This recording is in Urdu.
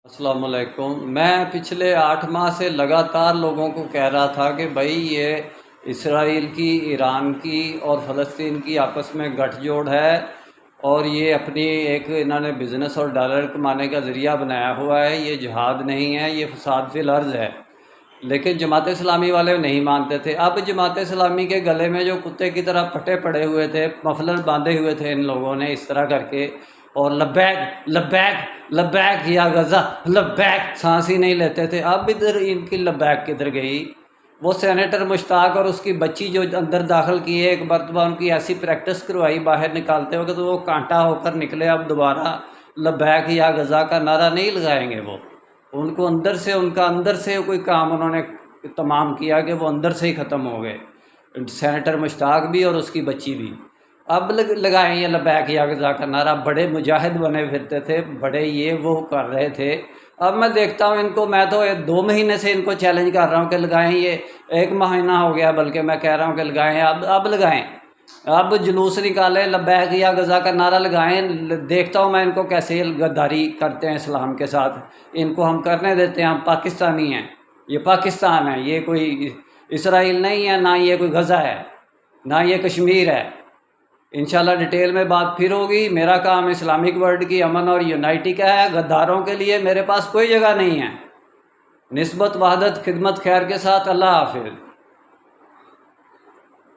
السلام علیکم۔ میں پچھلے 8 ماہ سے لگاتار لوگوں کو کہہ رہا تھا کہ بھائی یہ اسرائیل کی، ایران کی اور فلسطین کی آپس میں گٹھ جوڑ ہے، اور یہ اپنی ایک انہوں نے بزنس اور ڈالر کمانے کا ذریعہ بنایا ہوا ہے۔ یہ جہاد نہیں ہے، یہ فساد فی الارض ہے۔ لیکن جماعت اسلامی والے نہیں مانتے تھے۔ اب جماعت اسلامی کے گلے میں جو کتے کی طرح پٹے پڑے ہوئے تھے، مفلر باندھے ہوئے تھے ان لوگوں نے اس طرح کر کے، اور لبیک لبیک لبیک یا غزہ لبیک سانس ہی نہیں لیتے تھے۔ اب ادھر ان کی لبیک کدھر گئی؟ وہ سینیٹر مشتاق اور اس کی بچی جو اندر داخل کی ہے، ایک مرتبہ ان کی ایسی پریکٹس کروائی باہر نکالتے وقت، تو وہ کانٹا ہو کر نکلے۔ اب دوبارہ لبیک یا غزہ کا نعرہ نہیں لگائیں گے وہ۔ ان کو اندر سے، ان کا اندر سے کوئی کام انہوں نے تمام کیا کہ وہ اندر سے ہی ختم ہو گئے، سینیٹر مشتاق بھی اور اس کی بچی بھی۔ اب لگائیں یہ لبیک یا غزہ کا نعرہ۔ بڑے مجاہد بنے پھرتے تھے، بڑے یہ وہ کر رہے تھے۔ اب میں دیکھتا ہوں ان کو، میں تو 2 مہینے سے ان کو چیلنج کر رہا ہوں کہ لگائیں، یہ 1 مہینہ ہو گیا بلکہ میں کہہ رہا ہوں کہ لگائیں، اب لگائیں، اب جلوس نکالیں، لبیک یا غزہ کا نعرہ لگائیں۔ دیکھتا ہوں میں ان کو کیسے غداری کرتے ہیں اسلام کے ساتھ۔ ان کو ہم کرنے دیتے ہیں، ہم پاکستانی ہیں، یہ پاکستان ہے، یہ کوئی اسرائیل نہیں ہے، نہ یہ کوئی غزہ ہے، نہ یہ کشمیر ہے۔ انشاءاللہ ڈیٹیل میں بات پھر ہوگی۔ میرا کام اسلامک ورلڈ کی امن اور یونائٹی کا ہے۔ غداروں کے لیے میرے پاس کوئی جگہ نہیں ہے۔ نسبت، وحدت، خدمت، خیر کے ساتھ۔ اللہ حافظ۔